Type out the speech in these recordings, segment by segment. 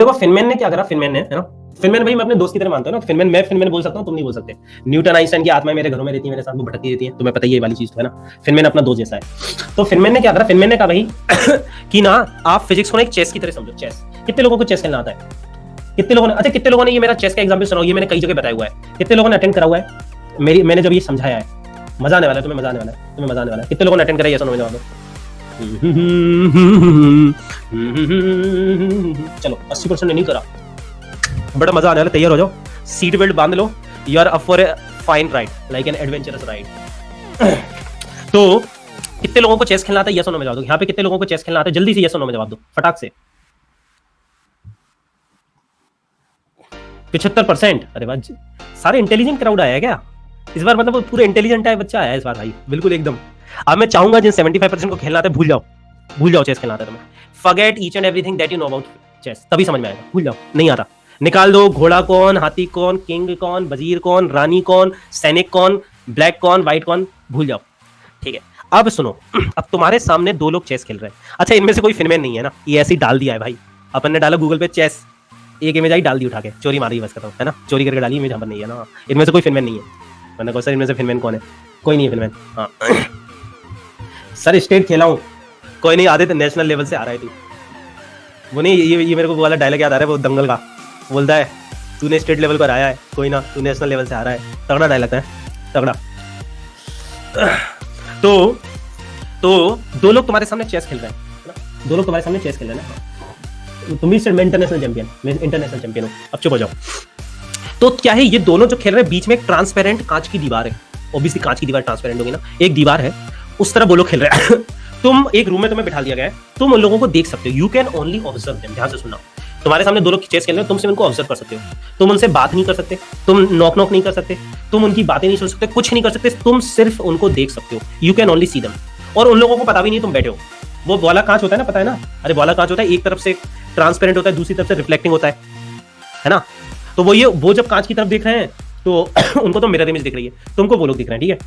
देखो फिनमैन ने क्या करा, फिनमैन ने, है ना, फिनमैन भाई मैं अपने दोस्त की तरह मानता हूँ ना, फिनमैन, मैं फिनमैन बोल सकता हूँ, तुम नहीं बोल सकते। न्यूटन आइंस्टाइन की आत्मा मेरे घरों में रहती है, मेरे साथ वो भटकती रहती है, तुम्हें पता ही है ये वाली चीज तो, है ना। फिनमैन अपना दोस्त जैसा है। तो फिनमैन ने क्या करा, फिनमैन ने कहा भाई कि ना आप फिजिक्स को एक चेस की तरह समझो। चेस, कितने लोगों को चेस खेलना आता है? कितने लोगों ने, अच्छा कितने लोगों ने ये मेरा चेस का एग्जाम्पल सुना, ये मैंने कई जगह बताया हुआ है, कितने लोगों ने अटेंड करा हुआ है मैंने जब ये समझाया है? मजा आने वाला है तुम्हें, मजा आने वाला है तुम्हें, मजा आने वाला है। कितने लोगों ने अटेंड करा, ये सुनो जवाब दो। चलो 80% ने नहीं करा, बड़ा मजा आने वाला, तैयार हो जाओ, सीट बेल्ट बांध लो, you are up for a fine ride, like an adventurous ride. तो कितने लोगों को चेस खेलना आता है, यस और नो में जवाब दो। यहाँ पे कितने लोगों को चेस खेलना आता है, जल्दी से यस और नो में जवाब दो, फटाक से। 75%, अरे वाह, सारे इंटेलिजेंट क्राउड आया है क्या इस बार? मतलब पूरे इंटेलिजेंट है बच्चा आया है इस बार भाई, बिल्कुल एकदम। अब मैं चाहूंगा जिन 75% को खेलना आता है, भूल जाओ चेस खेलना आता है तुम्हें, forget each and everything that you know about chess, तभी समझ में आएगा। भूल जाओ, नहीं आता, निकाल दो। घोड़ा कौन, हाथी कौन, किंग कौन, वजीर कौन, रानी कौन, सैनिक कौन, ब्लैक कौन, व्हाइट कौन, भूल जाओ, ठीक है। अब सुनो, अब तुम्हारे सामने दो लोग चेस खेल रहे हैं। अच्छा इनमें से कोई फिनमैन नहीं है ना, ये ऐसे ही डाल दिया है भाई, अपन ने डाला गूगल पे चेस, एक इमेज आई, डाल दी उठा के, चोरी मारी बस, खत्म, है ना, चोरी करके डाली इमेज, हम पर नहीं है ना। इनमें से कोई फिनमैन नहीं है। मैंने कहा सर इनमें से फिनमैन कौन है? कोई नहीं है फिनमैन। हाँ सर स्टेट खेला हूँ, कोई नहीं, आधे तो नेशनल लेवल से आ रहा है तू। वो नहीं, ये मेरे को वो वाला डायलॉग याद आ रहा है, वो दंगल का बोलता है, तूने स्टेट लेवल पर आया है, कोई ना, तू नेशनल लेवल से आ रहा है। तगड़ा डायलॉग है, तगड़ा। तो दो लोग तुम्हारे सामने चेस खेल रहे हैं, दो लोग तुम्हारे सामने चेस खेल रहे हैं। तुम भी मैं इंटरनेशनल चैंपियन, मैं इंटरनेशनल चैंपियन हूँ, अब चुप हो जाओ। तो क्या है, ये दोनों जो खेल रहे हैं, बीच में एक ट्रांसपेरेंट कांच की दीवार है, ऑब्वियसली कांच की दीवार ट्रांसपेरेंट होगी ना, एक दीवार है, उस तरह वो लोग खेल रहे हैं। तुम एक रूम में, तुम्हें बिठा दिया गया है, तुम उन लोगों को देख सकते हो, you can only observe them. ध्यान से सुनना, तुम्हारे सामने दो लोग चेस खेल रहे हैं, तुम सिर्फ उनको ऑब्जर्व कर सकते हो, तुम उनसे बात नहीं कर सकते, तुम नॉक नहीं कर सकते, तुम उनकी बातें नहीं सुन सकते, कुछ नहीं कर सकते, तुम सिर्फ उनको देख सकते हो, you can only see them. और उन लोगों को पता भी नहीं तुम बैठे हो। वो वाला कांच होता है ना, पता है ना, अरे वाला कांच होता है, एक तरफ से ट्रांसपेरेंट होता है, दूसरी तरफ से रिफ्लेक्टिंग होता है ना। तो वो जब कांच की तरफ देख रहे हैं तो उनको तो मिरर इमेज दिख रही है, तुमको वो लोग दिख रहे हैं, ठीक है।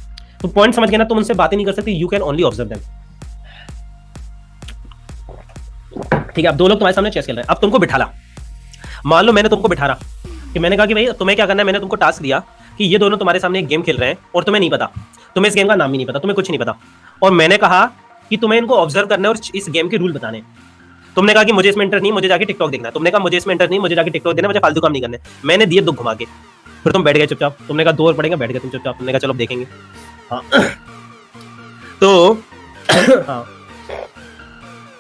तो पॉइंट समझ गए ना, तुम उनसे बातें नहीं कर सकते, you can only observe them, ठीक है। अब दो लोग तुम्हारे सामने चेस खेल रहे हैं, अब तुमको बिठाला, मान लो मैंने तुमको बिठा रहा कि मैंने कहा कि भाई तुम्हें क्या करना है, मैंने तुमको टास्क दिया कि ये दोनों तुम्हारे सामने एक गेम खेल रहे हैं और तुम्हें नहीं पता, तुम्हें इस गेम का नाम भी नहीं पता, तुम्हें कुछ नहीं पता, और मैंने कहा कि तुम्हें इनको ऑब्जर्व करना है और इस गेम के रूल बताने। तुमने कहा कि मुझे इसमें इंटरेस्ट नहीं, मुझे जाके टिकटॉक देखना है, तुमने कहा मुझे इसमें इंटरेस्ट नहीं, मुझे जाके टिकटॉक देखना, मुझे फालतू काम नहीं करने। मैंने दिए दो घुमा के, फिर तुम बैठ गए चुपचाप, तुमने कहा दो और पड़ेंगे, बैठ गए तुम चुपचाप, तुमने कहा चलो अब देखेंगे। हाँ तो हाँ,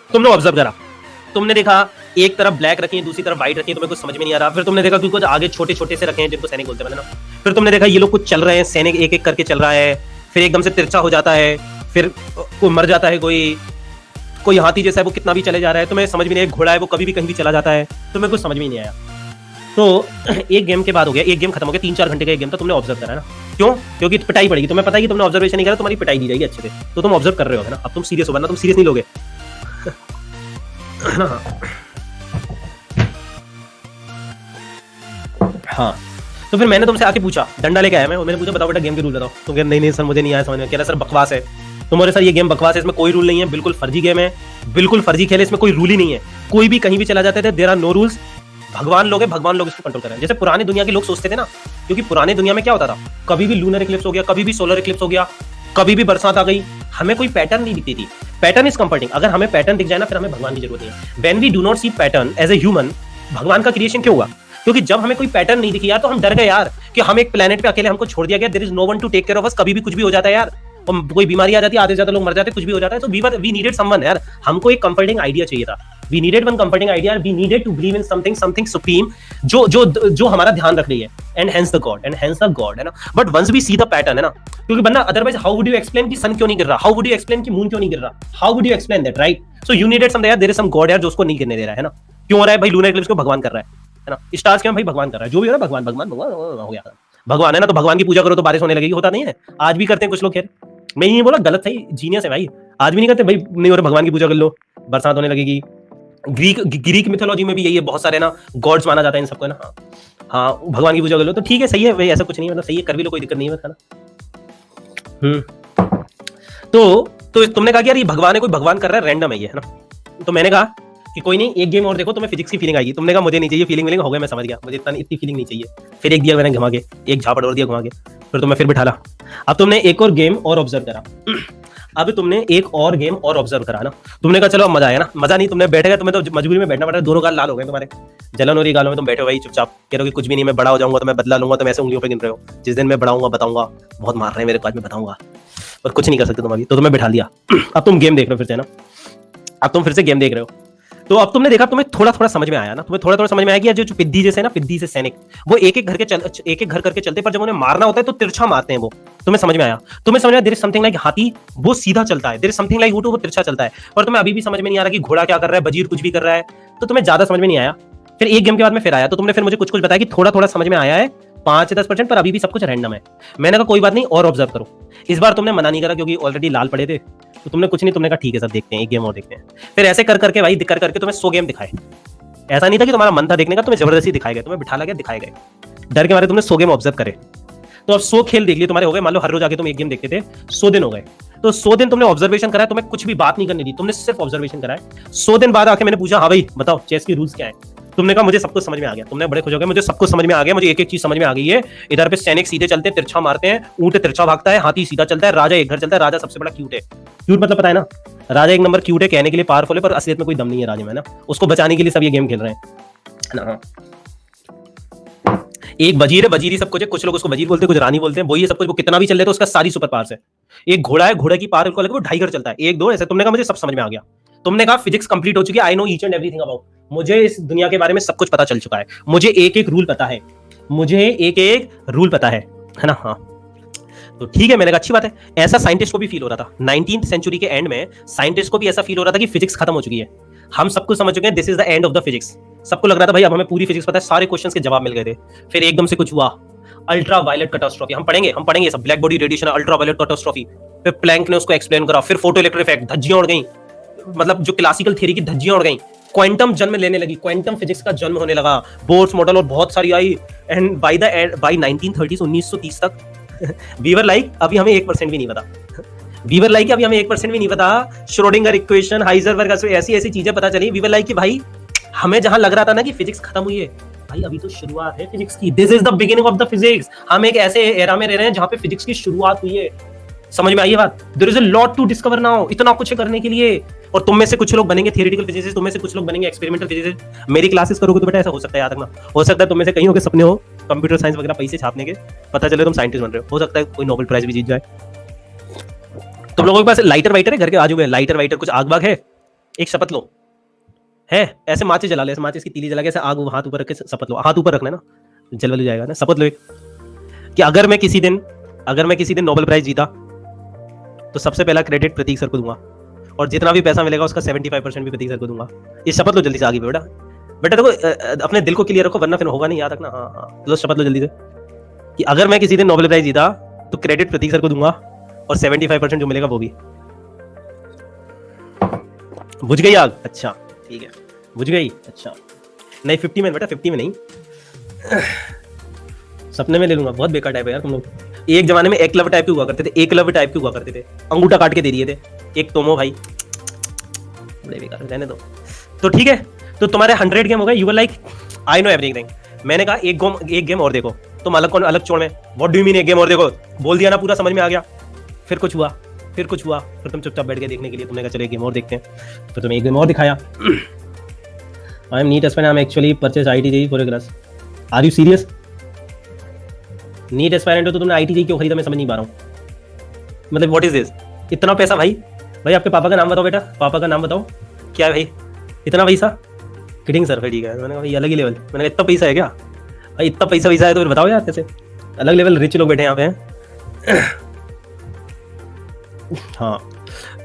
तुमने ऑब्जर्व करा, तुमने देखा एक तरफ ब्लैक रखी है, दूसरी तरफ व्हाइट रखी है, तुम्हें कुछ समझ में नहीं आ रहा। फिर तुमने देखा कि कुछ आगे छोटे छोटे से रखे हैं जिनको सैनिक बोलते हैं ना। फिर तुमने देखा ये लोग कुछ चल रहे हैं, सैनिक एक एक करके चल रहा है, फिर एकदम से तिरछा हो जाता है, फिर कोई मर जाता है, कोई हाथी जैसा है वो कितना भी चले जा रहा है, तुम्हें समझ में नहीं। एक घोड़ा है वो कभी भी कहीं भी चला जाता है, तुम्हें कुछ समझ में नहीं आया। तो एक गेम के बाद हो गया, एक गेम खत्म हो गया, 3-4 घंटे का एक गेम था, तुमने ऑब्जर्व करा ना, क्यों? क्योंकि पिटाई पड़ेगी, तुम्हें पता है कि तुमने ऑब्जर्वेशन नहीं करा, तुम्हारी पिटाई दी जाएगी अच्छे से, तो तुम ऑब्जर्व कर रहे हो, है ना। अब तुम सीरियस हो, वरना तुम सीरियस नहीं लोगे। हाँ, तो फिर मैंने तुमसे आके पूछा, डंडा लेके आया मैं, और मैंने पूछा बताओ बेटा गेम के रूल बताओ। तुम कह नहीं सर मुझे नहीं आया समझ में। कह रहा सर बकवास है। तुम्हारे सर ये गेम बकवास है, इसमें कोई रूल नहीं है, बिल्कुल फर्जी गेम है, बिल्कुल फर्जी खेल है, इसमें कोई रूल ही नहीं है, कोई भी कहीं भी चला जाते थे, देयर आर नो रूल्स। भगवान लोग इसको कंट्रोल कर रहे हैं, जैसे पुरानी दुनिया के लोग सोचते थे ना। क्योंकि पुरानी दुनिया में क्या होता था, कभी भी लूनर इक्लिप्स हो गया, कभी भी सोलर इक्लिप्स हो गया, कभी भी बरसात आ गई, हमें कोई पैटर्न नहीं दिखती थी। पैटर्न इज कंफर्टिंग, अगर हमें पैटर्न दिख जाए ना, फिर हमें भगवान की जरूरत नहीं है। When we do not see pattern as a human, भगवान का क्रिएशन क्यों हुआ? क्योंकि जब हमें कोई पैटर्न नहीं दिखी यार, तो हम डर गए यार कि हम एक प्लेनेट पे अकेले, हमको छोड़ दिया गया, there is no one to take care of us, कभी भी कुछ भी हो जाता है यार, कोई बीमारी आ जाती है, आधे से ज्यादा लोग मर जाते हैं, कुछ भी हो जाता है। तो वी नीडेड समवन यार, हमको एक कंफर्टिंग आइडिया चाहिए था, we needed one comforting idea, we needed to believe in something supreme, जो हमारा ध्यान रख रही है, एंड हेंस द गॉड, है ना। But once we see the pattern, है ना, क्योंकि बंदा otherwise how would you explain कि सन क्यों नहीं गिर रहा, हाउ वुड यू एक्सप्लेन कि मून क्यों नहीं गिर रहा, how would you explain that, right? So you needed something यार, देयर इज सम गॉड यार जो उसको नहीं गिरने दे रहा है ना। क्यों हो रहा है भाई? लूनर इक्लिप्स को भगवान कर रहा है ना, स्टार्स क्या भाई भगवान कर रहा है, जो भी हो रहा है भगवान हो गया, भगवान है ना, तो भगवान की पूजा करो तो बारिश होने लगेगी, होता नहीं है? आज भी करते हैं कुछ लोग, खैर मैं ये बोला गलत है, जीनियस है भाई, आज भी नहीं करते भाई, नहीं हो रहा भगवान की पूजा कर लो बरसात होने लगेगी। ग्रीक मिथोलॉजी में भी यही है, बहुत सारे ना गॉड्स माना जाता है इन सबको ना। हाँ भगवान की पूजा कर लो तो ठीक है, सही है भाई, ऐसा कुछ नहीं है, मतलब सही है, कर भी लो, कोई दिक्कत नहीं है ना। तो तुमने कहा कि यार ये भगवान है, कोई भगवान कर रहा है, रैंडम है ये, है ना। तो मैंने कहा कि कोई नहीं, एक गेम और देखो, तुम्हें फिजिक्स की फीलिंग आएगी। तुमने कहा मुझे नहीं चाहिए फीलिंग हो गया, मैं समझ गया, मुझे इतनी फीलिंग नहीं चाहिए। फिर एक दिया मैंने घुमा के, एक झापड़ और दिया घुमा के, फिर तुम्हें फिर बिठाला। अब तुमने एक और गेम और ऑब्जर्व करा, अब तुमने एक और गेम और ऑब्जर्व करा ना, तुमने कहा चलो अब मजा आया ना। मजा नहीं, तुमने बैठे गए, तुम्हें तो मजबूरी में बैठना पड़ा, दोनों गाल लाल हो गए तुम्हारे, जलन हो रही गालों में, तुम बैठे हो भाई चुपचाप, कह रहे हो कि कुछ भी नहीं, मैं बड़ा हो जाऊंगा तो मैं बदला लूंगा, तुम ऐसे उंगलियों पे गिन रहे हो, जिस दिन मैं बड़ा हूंगा बताऊंगा, बहुत मार रहे हैं मेरे को आज, मैं बताऊंगा, पर कुछ नहीं कर सकते तुम अभी, तो तुम्हें बिठा दिया। अब तुम गेम देख रहे हो फिर से ना, अब तुम फिर से गेम देख रहे हो, तो अब तुमने देखा, तुम्हें थोड़ा थोड़ा समझ में आया ना, तुम्हें थोड़ा थोड़ा समझ में आया कि जो पिद्दी जैसे ना, पिद्दी से सैनिक, वो एक एक घर करके चलते, पर जब उन्हें मारना होता है तो तिरछा मारते हैं वो। तुम्हें समझ में आया, तुम्हें समझ में आया, देयर इज समथिंग लाइक हाथी वो सीधा चलता है, देयर इज समथिंग लाइक वो तिरछा चलता है, पर तुम्हें अभी भी समझ में नहीं आ रहा कि घोड़ा क्या कर रहा है, वजीर कुछ भी कर रहा है, तो तुम्हें ज्यादा समझ में नहीं आया। फिर एक गेम के बाद में फिर आया, तो तुमने फिर मुझे कुछ कुछ बताया कि थोड़ा थोड़ा समझ में आया है, 5-10%, पर अभी भी सब कुछ रैंडम है। मैंने कहा कोई बात नहीं, और ऑब्जर्व करो। इस बार तुमने मना नहीं करा क्योंकि ऑलरेडी लाल पड़े थे, तो तुमने कुछ नहीं, तुमने कहा ठीक है सब देखते हैं, एक गेम और देखते हैं। फिर ऐसे कर करके भाई, कर करके तुम्हें 100 गेम दिखाए। ऐसा नहीं था कि तुम्हारा मन था देखने का, तुम्हें जबरदस्ती दिखाए गए, तुम्हें बिठा गया, दिखाए गए, डर के मारे तुमने 100 गेम ऑब्जर्व करे। तो अब 100 खेल देख लिए तुम्हारे हो गए, मान लो हर रोज आके तुम एक गेम देखते थे, 100 दिन हो गए, तो 100 दिन तुमने ऑब्जर्वेशन करा, तुम्हें कुछ भी बात नहीं करनी थी, तुमने सिर्फ ऑब्जर्वेशन करा है। 100 दिन बाद आके मैंने पूछा हाँ भाई बताओ चेस के रूल्स क्या है, तुमने कहा मुझे सब कुछ समझ में आ गया। तुमने बड़े खुश हो गए, मुझे सब कुछ समझ में आ गया, मुझे एक एक चीज समझ में आ गई है। इधर पे सैनिक सीधे चलते हैं, तिरछा मारते हैं, ऊंट तिरछा भागता है, हाथी सीधा चलता है, राजा एक घर चलता है, राजा सबसे बड़ा क्यूट है। क्यूट मतलब पता है ना, राजा एक नंबर क्यूट है, कहने के लिए पावरफुल है, पर असलियत में कोई दम नहीं है राजा में ना, उसको बचाने के लिए सब ये गेम खेल रहे हैं ना। एक वजीर है, वजीरी सब कुछ है, कुछ लोग उसको वजीर बोलते हैं, कुछ रानी बोलते हैं, वही है सब कुछ, वो कितना भी चल रहा है तो उसका सारी सुपर पावर्स है। एक घोड़ा है, घोड़े की पावर को लेकर वो 2.5 घर चलता है, 1-2 ऐसे। तुमने कहा मुझे सब समझ में आ गया, तुमने कहा फिजिक्स कंप्लीट हो चुकी है, I know each and everything about, मुझे इस दुनिया के बारे में सब कुछ पता चल चुका है, मुझे एक एक रूल पता है, मुझे एक एक रूल पता है ना। हाँ तो ठीक है, मैंने कहा अच्छी बात है। ऐसा साइंटिस्ट को भी फील हो रहा था 19th सेंचुरी के एंड में, साइंटिस्ट को भी ऐसा फील हो रहा था कि फिजिक्स खत्म हो चुकी है, हम सब कुछ समझ चुके हैं, this is the end of the physics. सबको लग रहा था भाई अब हमें पूरी फिजिक्स पता है, सारे क्वेश्चंस के जवाब मिल गए थे। फिर एकदम से कुछ हुआ, अल्ट्रा वायलेट कैटास्ट्रॉफी, हम पढ़ेंगे सब, black body radiation, ultra violet catastrophe. फिर प्लैंक ने उसको एक्सप्लेन करा, फिर फोटो इलेक्ट्रिक इफेक्ट, धज्जियां उड़ गई, मतलब जो क्लासिकल थ्योरी की धज्जियां उड़ गई, क्वांटम जन्म लेने लगी, क्वांटम फिजिक्स का जन्म होने लगा, बोर्ड्स मॉडल और बहुत सारी आई, एंड बाय 1930s 1930 तक वी वर लाइक अभी हमें 1% भी नहीं पता, वी वर लाइक अभी हमें 1% भी नहीं पता, श्रोडिंगर इक्वेशन, हाइजेनबर्ग, ऐसी ऐसी चीजें पता चली। वी वर लाइक कि भाई हमें जहां लग रहा था ना कि फिजिक्स खत्म हुई है, भाई अभी तो शुरुआत है फिजिक्स की, this is the beginning of the physics. हम एक ऐसे एरा में रह रहे हैं जहां पे फिजिक्स की शुरुआत हुई है। समझ में आई ये बात? There is a lot to discover now, इतना कुछ है करने के लिए। और तुम में से कुछ लोग बनेंगे थियोरेटिकल फिजिसिस्ट, तुम में से कुछ लोग बनेंगे एक्सपेरिमेंटल फिजिसिस्ट। मेरी क्लासेस करोगे तो बेटा ऐसा हो सकता है, याद रखना, हो सकता है तुम में से कहीं के सपने हो कंप्यूटर साइंस वगैरह पैसे छापने के, पता चले तुम साइंटिस्ट बन रहे हो सकता है कोई नोबेल प्राइज भी जीत जाए। तुम लोगों के पास लाइटर वाइटर है घर के आजू में, लाइटर वाइटर कुछ आग बाग है, एक शपथ लो है, ऐसे माचिस जला ले, ऐसे माचिस की तीली जला के ऐसे आग हाथ ऊपर रख के शपथ लो, हाथ ऊपर रखना ना जल जाएगा ना, शपथ लो एक कि अगर मैं किसी दिन नोबेल प्राइज जीता तो सबसे पहला क्रेडिट प्रतीक सर को दूंगा, और जितना भी पैसा मिलेगा उसका 75% भी प्रतीक सर को दूंगा। ये शपथ लो जल्दी से, आगे बेटा बेटा देखो अपने दिल को क्लियर रखो वरना फिर होगा नहीं, याद रखना। हाँ लो शपथ लो जल्दी से कि अगर मैं किसी दिन नोबेल प्राइज जीता तो क्रेडिट प्रतीक सर को दूंगा और 75% जो मिलेगा वो भी। बुझ गई आग? अच्छा ठीक है, बुझ गई। अच्छा नहीं 50 में बेटा, 50 में नहीं, सपने में ले लूंगा। बहुत बेकार टाइप है यार तुम लोग। एक जमाने में एकलव्य टाइप के हुआ करते थे, एकलव्य टाइप के हुआ करते थे, अंगूठा काट के दे दिए थे, एक तोमो भाई, बड़े बेकार, रहने दो। तो ठीक है, तो तुम्हारे 100 गेम हो गए, you were like I know everything. मैंने कहा एक गेम और देखो, तुम अलग छोड़ में, व्हाट डू यू मीन एक गेम और देखो, बोल दिया ना, पूरा समझ में आ गया। फिर कुछ हुआ, फिर तुम चुपचाप बैठ गए देखने के लिए, तुमने कहा चलो एक गेम और देखते हैं, फिर तुम्हें एक गेम और दिखाया। I am NEET aspirant, I am actually purchase IIT for a class. Are you serious? NEET aspirant हो तो तुमने IIT क्यों खरीदा, मैं समझ नहीं पा रहा हूँ। मतलब व्हाट इज दिस, इतना पैसा? भाई आपके पापा का नाम बताओ बेटा, पापा का नाम बताओ क्या है भाई, इतना पैसा? किडिंग सर, ठीक है। मैंने कहा भाई अलग ही लेवल, मैंने कहा इतना पैसा है क्या भाई, इतना पैसा है तो फिर बताओ यार कैसे, अलग लेवल रिच लोग बैठे यहाँ पे हैं। हाँ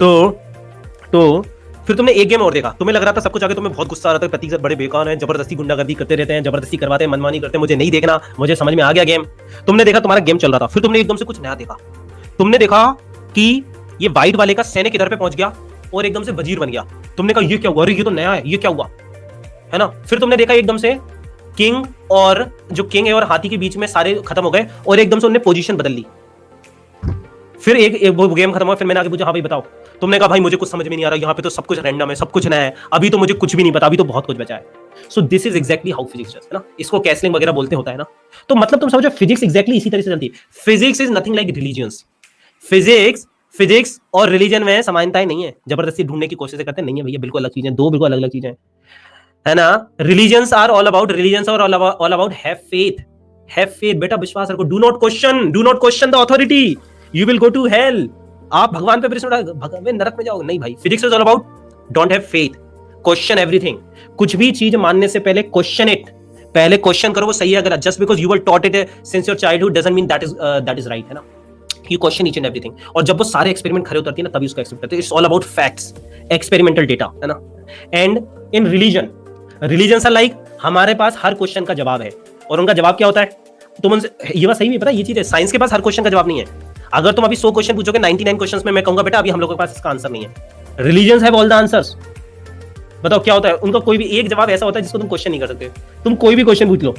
तो फिर तुमने एक गेम और देखा, तुम्हें लग रहा था सब कुछ आगे, तुम्हें बहुत गुस्सा आ रहा था, प्रतीक सर बड़े बेकार हैं, जबरदस्ती गुंडागर्दी करते रहते हैं, जबरदस्ती करवाते हैं, मनमानी करते हैं, मुझे नहीं देखना, मुझे समझ में आ गया गेम। तुमने देखा तुम्हारा गेम चल रहा था, फिर तुमने एकदम से कुछ नया देखा, तुमने देखा कि ये व्हाइट वाले का सैनिक इधर पे पहुंच गया और एकदम से वजीर बन गया। तुमने कहा ये क्या हुआ, ये तो नया है, ये क्या हुआ है ना। फिर तुमने देखा एकदम से किंग है और हाथी के बीच में सारे खत्म हो गए और एकदम से उन्होंने पोजीशन बदल ली। फिर एक वो गेम खत्म हुआ, फिर मैंने आगे पूछा हाँ भाई बताओ, तुमने कहा भाई मुझे कुछ समझ में नहीं आ रहा, यहाँ पे तो सब कुछ रैंडम है, सब कुछ नया है, अभी तो मुझे कुछ भी नहीं पता, अभी तो बहुत कुछ बचा है। So this is exactly how physics है ना, इसको कैसलिंग वगैरह बोलते होता है ना। तो मतलब तुम समझो फिजिक्स एग्जैक्टली इसी तरह से चलती है। Physics is nothing like religions. Physics और रिलीजन में समानताएं नहीं है, जबरदस्ती ढूंढने की कोशिश करते नहीं है भैया, बिल्कुल अलग चीजें, दो बिल्कुल अलग अलग चीजें है ना। Religions are all about have faith बेटा, विश्वास रखो। Do not question the authority, you will go to hell. आप भगवान पे प्रश्न भगवान नरक में जाओगे नहीं भाई। Physics is all about don't have faith, question everything. कुछ भी चीज मानने से पहले क्वेश्चन इट, पहले क्वेश्चन करो वो सही है गलत। Just because you were taught it since your childhood doesn't mean that is right, है ना। You question each and everything, और जब वो सारे एक्सपेरिमेंट खड़े उतरती है ना तभी उसको एक्सेप्ट करते हैं। It's all about facts, experimental data, है ना। And in religion are like, हमारे पास हर क्वेश्चन का जवाब है, और उनका जवाब क्या होता है तुम उनसे, ये बात सही भी पता है, ये चीज है, साइंस के पास हर क्वेश्चन का जवाब नहीं है। अगर तुम अभी 100 क्वेश्चन पूछोगे, 99 क्वेश्चंस में मैं कहूंगा बेटा अभी हम लोगों के पास इसका आंसर नहीं है। Religions have all the answers. बताओ क्या होता है उनका, कोई भी एक जवाब ऐसा होता है जिसको तुम क्वेश्चन नहीं कर सकते। तुम कोई भी क्वेश्चन पूछ लो,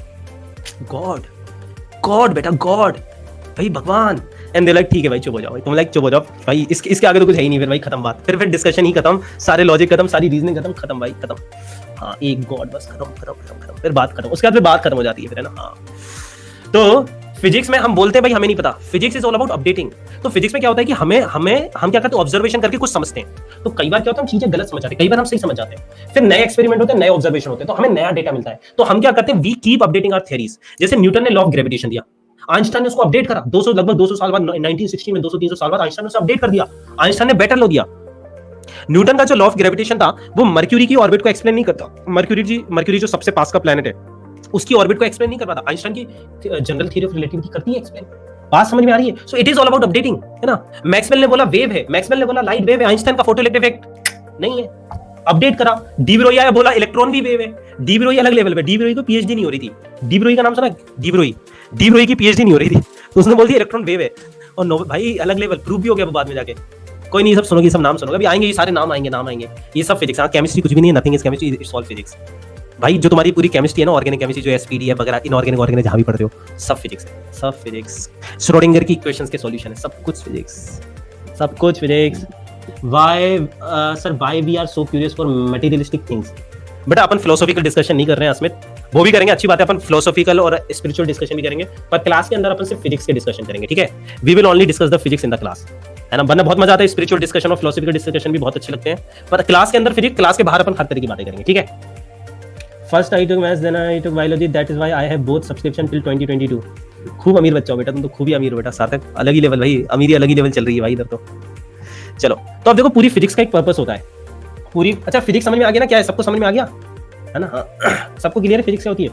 गॉड बेटा, गॉड भाई, भगवान, एंड दे लाइक ठीक है भाई चुप हो जाओ भाई, तुम लाइक चुप हो जाओ भाई, इसके आगे तो कुछ है ही नहीं, फिर भाई खत्म बात, फिर डिस्कशन ही खत्म, सारे लॉजिक खत्म, सारी रीजनिंग खत्म भाई, खत्म। हाँ एक गॉड बस, खत्म, फिर बात खत्म, उसके बाद फिर बात खत्म हो जाती है फिर, है ना। हाँ तो फिजिक्स में हम बोलते हैं भाई हमें नहीं पता, physics is all about updating. तो फिजिक्स में क्या होता है कि हम क्या करते हैं, ऑब्जर्वेशन करके कुछ समझते हैं। तो कई बार क्या होता है हम चीजें गलत समझ जाते हैं, कई बार हम सही समझ जाते हैं, फिर नए एक्सपेरिमेंट होते हैं, नए ऑब्जर्वेशन होते हैं, तो हमें नया डेटा मिलता है। तो हम क्या करते हैं, we keep updating our theories. जैसे न्यूटन ने लॉ ऑफ ग्रेविटेशन दिया, आइंस्टाइन ने उसको अपडेट करा, लगभग 200 साल बाद, 1960 में 200-300 साल बाद आइंस्टाइन ने उसे अपडेट कर दिया। आइंस्टाइन ने बेटर लॉ दिया। न्यूटन का जो लॉ ऑफ ग्रेविटेशन था वो मर्क्यूरी की ऑर्बिट को एक्सप्लेन नहीं करता। मर्क्यूरी जो सबसे पास का प्लैनेट है उसकी ऑर्बिट को एक्सप्लेन नहीं कर पाता। आइंस्टाइन की जनरल थ्योरी ऑफ रिलेटिविटी करती है एक्सप्लेन। बात समझ में आ रही है? So it is all about updating, है ना। मैक्सवेल ने बोला वेव है, मैक्सवेल ने बोला लाइट वेव है, आइंस्टाइन का फोटोइलेक्ट्रिक इफेक्ट नहीं है, अपडेट करा। डी ब्रोई आया बोला इलेक्ट्रॉन भी वेव है। डी ब्रोई अलग लेवल पे, डी ब्रोई को पीएचडी नहीं हो रही थी। डी ब्रोई का नाम सुना? डी ब्रोई की पीएचडी नहीं हो रही थी, तो उसने बोल दिया इलेक्ट्रॉन वेव है। और भाई अलग लेवल प्रूव भी हो गया बाद में जाके। कोई नहीं, सब सुनोगे, सब नाम सुनोगे, अभी आएंगे ये सारे नाम आएंगे। ये सब फिजिक्स। केमिस्ट्री कुछ भी नहीं है, nothing is chemistry, it's all physics. भाई जो तुम्हारी पूरी केमिस्ट्री है ना, ऑर्गेनिक केमिस्ट्री जो एसपीडी है वगैरह, इनऑर्गेनिक जहां भी पढ़ते हो, सब फिजिक्स है, सब फिजिक्स। श्रोडिंगर की इक्वेशंस के सॉल्यूशन है, सब कुछ physics. Why we are so curious for materialistic things. बेटा अपन फिलोसॉफिकल डिस्कशन नहीं कर रहे हैं अस्मित, वो भी करेंगे, अच्छी बात है, अपन फिलोसॉफिकल और स्पिरिचुअल डिस्कशन भी करेंगे, पर क्लास के अंदर अपन सिर्फ फिजिक्स के डिस्कशन करेंगे, ठीक है। We will only discuss the physics in the class, है ना। वरना बहुत मजा आता है, स्पिरिचुअल डिस्कशन और फिलोसॉफिकल डिस्कशन भी बहुत अच्छे लगते हैं, पर क्लास के अंदर फिजिक्स, क्लास के बाहर अपन हर तरह की बातें करेंगे, ठीक है। First I took maths, then I took biology, that is why I have both subscription till 2022। खूब अमीर बच्चा हो बेटा, तुम तो खूब ही अमीर हो बेटा, सार्थक अलग ही लेवल भाई, अमीरी अलग ही लेवल चल रही है भाई इधर तो। चलो तो अब देखो, पूरी फिजिक्स का एक पर्पस होता है पूरी। अच्छा फिजिक्स समझ में आ गया ना, क्या है, सबको समझ में आ गया है ना। हाँ सबको क्लियर है फिजिक्स क्या होती है।